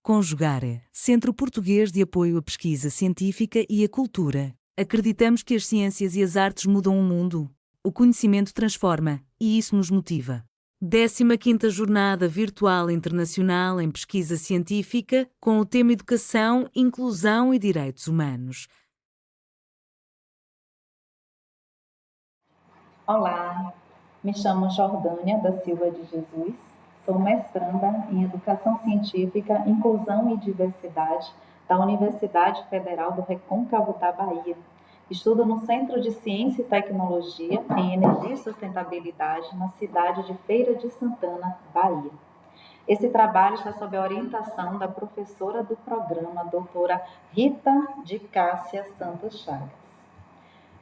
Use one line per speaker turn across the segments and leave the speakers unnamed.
Conjugare, Centro Português de Apoio à Pesquisa Científica e à Cultura. Acreditamos que as ciências e as artes mudam o mundo. O conhecimento transforma, e isso nos motiva. 15ª Jornada Virtual Internacional em Pesquisa Científica, com o tema Educação, Inclusão e Direitos Humanos.
Olá, me chamo Jordânia da Silva de Jesus, sou mestranda em Educação Científica, Inclusão e Diversidade da Universidade Federal do Recôncavo da Bahia. Estudo no Centro de Ciência e Tecnologia em Energia e Sustentabilidade na cidade de Feira de Santana, Bahia. Esse trabalho está sob a orientação da professora do programa, doutora Rita de Cássia Santos Chagas.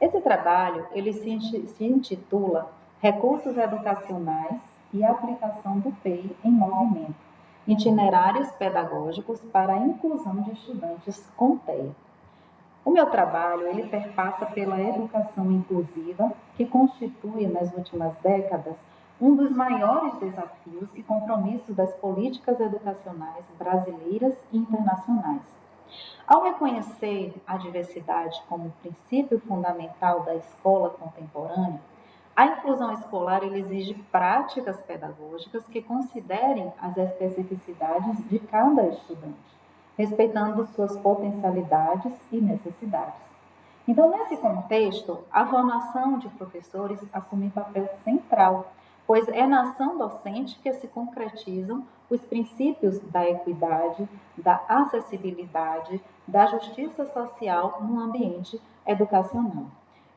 Esse trabalho ele se intitula Recursos Educacionais e Aplicação do PEI em Movimento, Itinerários Pedagógicos para a Inclusão de Estudantes com TEA. O meu trabalho ele perpassa pela educação inclusiva, que constitui nas últimas décadas um dos maiores desafios e compromissos das políticas educacionais brasileiras e internacionais. Ao reconhecer a diversidade como princípio fundamental da escola contemporânea, a inclusão escolar exige práticas pedagógicas que considerem as especificidades de cada estudante, respeitando suas potencialidades e necessidades. Então, nesse contexto, a formação de professores assume papel central, pois é na ação docente que se concretizam os princípios da equidade, da acessibilidade, da justiça social no ambiente educacional.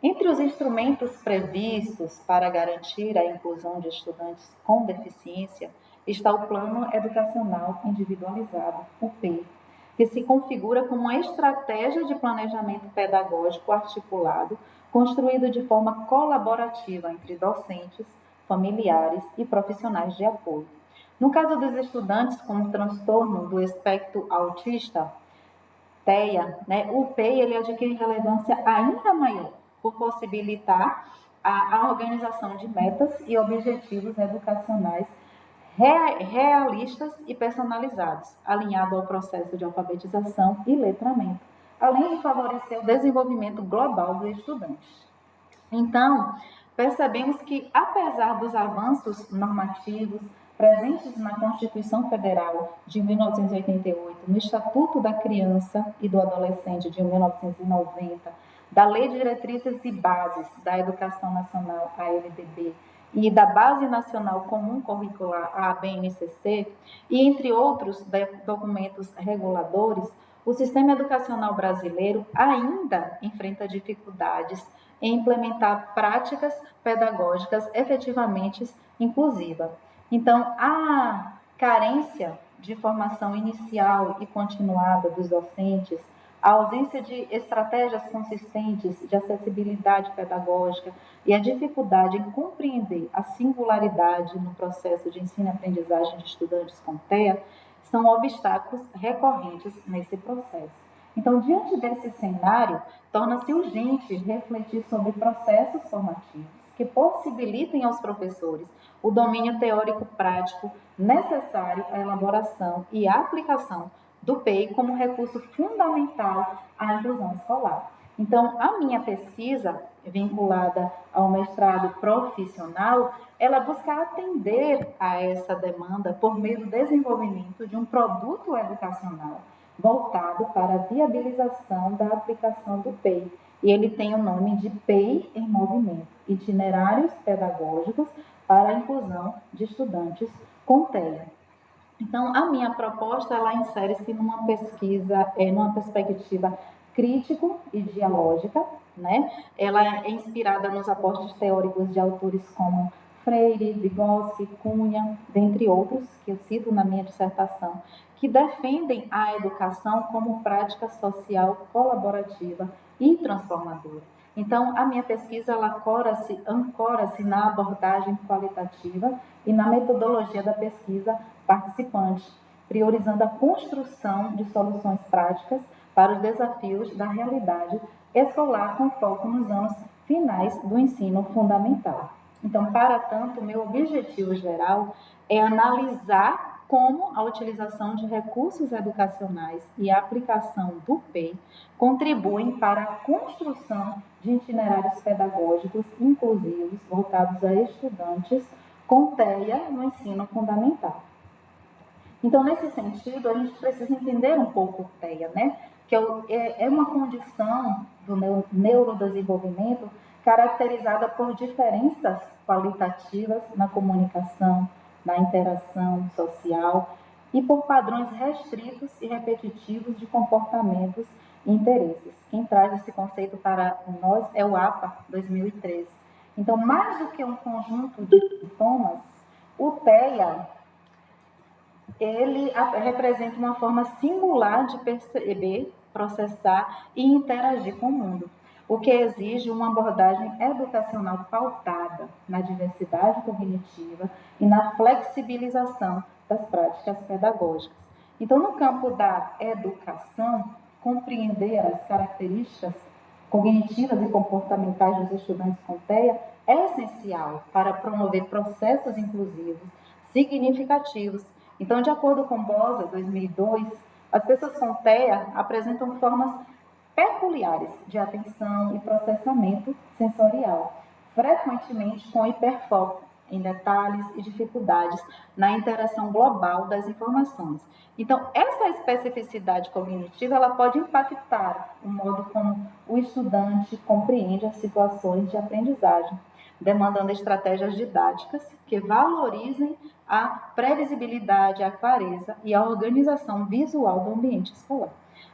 Entre os instrumentos previstos para garantir a inclusão de estudantes com deficiência está o Plano Educacional Individualizado, o PEI, que se configura como uma estratégia de planejamento pedagógico articulado, construído de forma colaborativa entre docentes, familiares e profissionais de apoio. No caso dos estudantes com transtorno do espectro autista, TEA, o PEI ele adquire relevância ainda maior, por possibilitar a organização de metas e objetivos educacionais realistas e personalizados, alinhado ao processo de alfabetização e letramento, além de favorecer o desenvolvimento global do estudante. Então, percebemos que, apesar dos avanços normativos presentes na Constituição Federal de 1988, no Estatuto da Criança e do Adolescente de 1990, da Lei de Diretrizes e Bases da Educação Nacional, a LDB, e da Base Nacional Comum Curricular, a BNCC, e entre outros documentos reguladores, o sistema educacional brasileiro ainda enfrenta dificuldades em implementar práticas pedagógicas efetivamente inclusivas. Então, a carência de formação inicial e continuada dos docentes, a ausência de estratégias consistentes de acessibilidade pedagógica e a dificuldade em compreender a singularidade no processo de ensino e aprendizagem de estudantes com TEA são obstáculos recorrentes nesse processo. Então, diante desse cenário, torna-se urgente refletir sobre processos formativos que possibilitem aos professores o domínio teórico-prático necessário à elaboração e aplicação do PEI como recurso fundamental à inclusão escolar. Então, a minha pesquisa, vinculada ao mestrado profissional, ela busca atender a essa demanda por meio do desenvolvimento de um produto educacional voltado para a viabilização da aplicação do PEI. E ele tem o nome de PEI em Movimento, Itinerários Pedagógicos para a Inclusão de Estudantes com TEA. Então, a minha proposta, ela insere-se numa pesquisa, numa perspectiva crítico e dialógica, né? Ela é inspirada nos aportes teóricos de autores como Freire, Vygotsky, Cunha, dentre outros, que eu cito na minha dissertação, que defendem a educação como prática social colaborativa e transformadora. Então, a minha pesquisa ela ancora-se na abordagem qualitativa e na metodologia da pesquisa participante, priorizando a construção de soluções práticas para os desafios da realidade escolar com foco nos anos finais do ensino fundamental. Então, para tanto, o meu objetivo geral é analisar como a utilização de recursos educacionais e a aplicação do PEI contribuem para a construção de itinerários pedagógicos inclusivos voltados a estudantes com TEA no ensino fundamental. Então, nesse sentido, a gente precisa entender um pouco o TEA, né? Que é uma condição do neurodesenvolvimento caracterizada por diferenças qualitativas na comunicação, na interação social e por padrões restritos e repetitivos de comportamentos e interesses. Quem traz esse conceito para nós é o APA 2013. Então, mais do que um conjunto de sintomas, o TEA ele representa uma forma singular de perceber, processar e interagir com o mundo, o que exige uma abordagem educacional pautada na diversidade cognitiva e na flexibilização das práticas pedagógicas. Então, no campo da educação, compreender as características cognitivas e comportamentais dos estudantes com TEA é essencial para promover processos inclusivos significativos. Então, de acordo com Bosa, 2002, as pessoas com TEA apresentam formas peculiares de atenção e processamento sensorial, frequentemente com hiperfoco em detalhes e dificuldades na interação global das informações. Então, essa especificidade cognitiva ela pode impactar o modo como o estudante compreende as situações de aprendizagem, demandando estratégias didáticas que valorizem a previsibilidade, a clareza e a organização visual do ambiente escolar.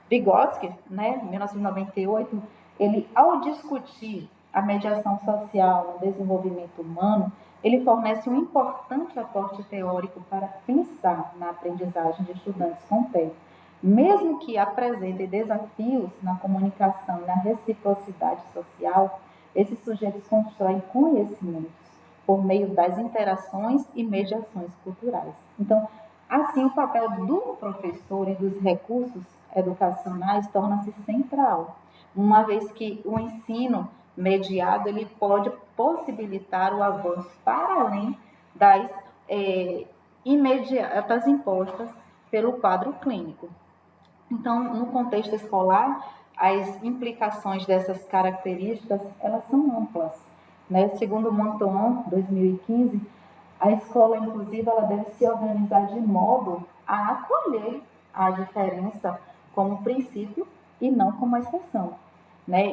Vygotsky, em 1998, ele, ao discutir a mediação social no desenvolvimento humano, ele fornece um importante aporte teórico para pensar na aprendizagem de estudantes com TEA, mesmo que apresentem desafios na comunicação e na reciprocidade social. Esses sujeitos constroem conhecimentos por meio das interações e mediações culturais. Então, assim, o papel do professor e dos recursos educacionais torna-se central, uma vez que o ensino mediado ele pode possibilitar o avanço para além das imediatas impostas pelo quadro clínico. Então, no contexto escolar, as implicações dessas características elas são amplas. Segundo Montand, 2015, a escola inclusiva ela deve se organizar de modo a acolher a diferença como princípio e não como exceção.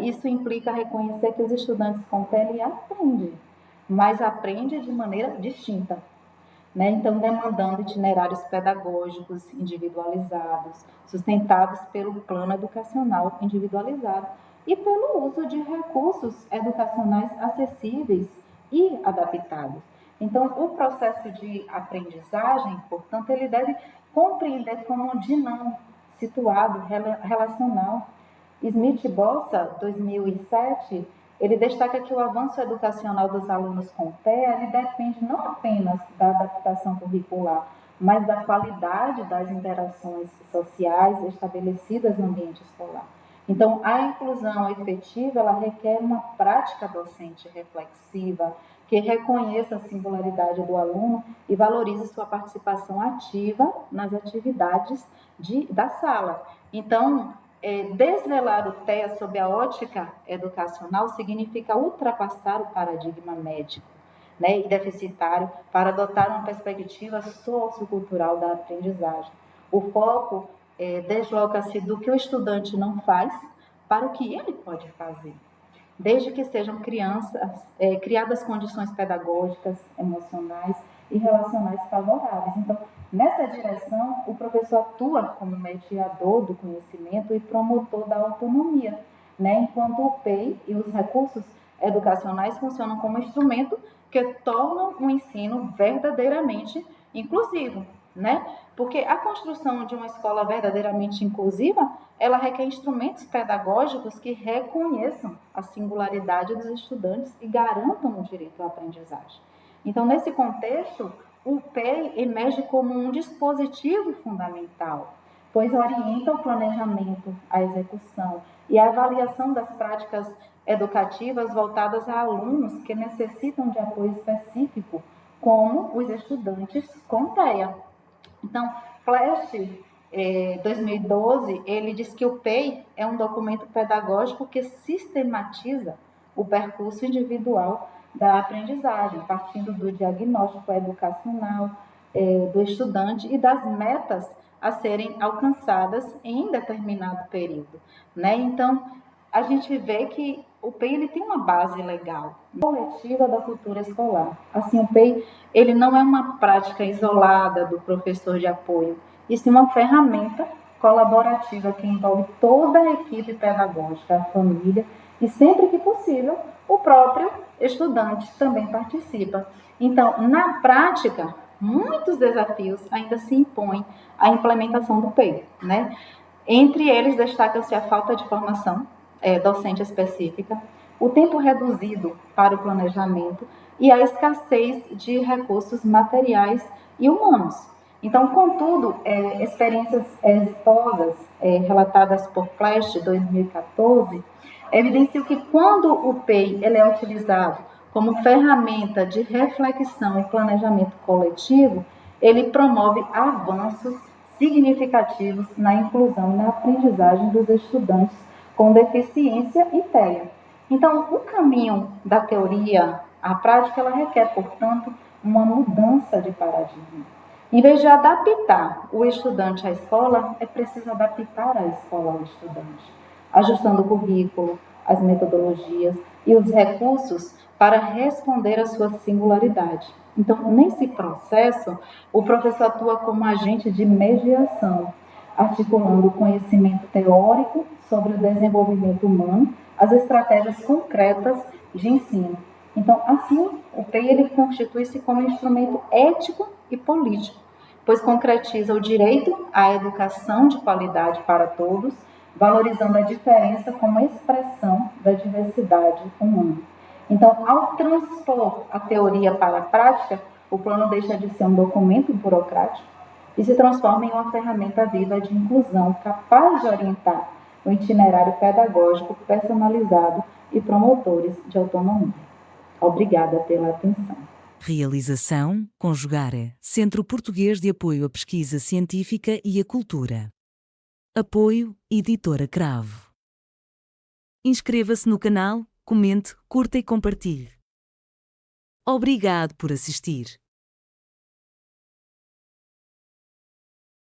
Isso implica reconhecer que os estudantes com TEA aprendem, mas aprendem de maneira distinta. Então, demandando itinerários pedagógicos individualizados, sustentados pelo plano educacional individualizado e pelo uso de recursos educacionais acessíveis e adaptados. Então, o processo de aprendizagem, portanto, ele deve compreender como dinâmico, situado, relacional. Smith-Bossa, 2007, ele destaca que o avanço educacional dos alunos com TEA ele depende não apenas da adaptação curricular, mas da qualidade das interações sociais estabelecidas no ambiente escolar. Então, a inclusão efetiva ela requer uma prática docente reflexiva, que reconheça a singularidade do aluno e valorize sua participação ativa nas atividades da sala. Então, desvelar o TEA sob a ótica educacional significa ultrapassar o paradigma médico e deficitário para adotar uma perspectiva sociocultural da aprendizagem. O foco desloca-se do que o estudante não faz para o que ele pode fazer, desde que sejam criadas condições pedagógicas, emocionais e relacionais favoráveis. Então, nessa direção, o professor atua como mediador do conhecimento e promotor da autonomia, enquanto o PEI e os recursos educacionais funcionam como instrumento que tornam o ensino verdadeiramente inclusivo, Porque a construção de uma escola verdadeiramente inclusiva, ela requer instrumentos pedagógicos que reconheçam a singularidade dos estudantes e garantam o direito à aprendizagem. Então, nesse contexto, o PEI emerge como um dispositivo fundamental, pois orienta o planejamento, a execução e a avaliação das práticas educativas voltadas a alunos que necessitam de apoio específico, como os estudantes com TEA. Então, Plest, 2012, ele diz que o PEI é um documento pedagógico que sistematiza o percurso individual da aprendizagem, partindo do diagnóstico educacional do estudante e das metas a serem alcançadas em determinado período, né? Então, a gente vê que o PEI ele tem uma base legal, coletiva da cultura escolar. Assim, o PEI ele não é uma prática isolada do professor de apoio, e sim uma ferramenta colaborativa que envolve toda a equipe pedagógica, a família e, sempre que possível, o próprio estudante também participa. Então, na prática, muitos desafios ainda se impõem à implementação do PEI, né? Entre eles, destaca-se a falta de formação docente específica, o tempo reduzido para o planejamento e a escassez de recursos materiais e humanos. Então, contudo, experiências exitosas relatadas por Flash 2014 evidenciam que quando o PEI ele é utilizado como ferramenta de reflexão e planejamento coletivo, ele promove avanços significativos na inclusão e na aprendizagem dos estudantes com deficiência e TEA. Então, o caminho da teoria à prática, ela requer, portanto, uma mudança de paradigma. Em vez de adaptar o estudante à escola, é preciso adaptar a escola ao estudante, ajustando o currículo, as metodologias e os recursos para responder à sua singularidade. Então, nesse processo, o professor atua como agente de mediação, articulando o conhecimento teórico sobre o desenvolvimento humano, as estratégias concretas de ensino. Então, assim, o PEI ele constitui-se como instrumento ético e político, pois concretiza o direito à educação de qualidade para todos, valorizando a diferença como expressão da diversidade humana. Então, ao transpor a teoria para a prática, o plano deixa de ser um documento burocrático e se transforma em uma ferramenta viva de inclusão capaz de orientar o itinerário pedagógico personalizado e promotores de autonomia. Obrigada pela atenção.
Realização: Conjugare, Centro Português de Apoio à Pesquisa Científica e à Cultura. Apoio: Editora Cravo. Inscreva-se no canal, comente, curta e compartilhe. Obrigado por assistir.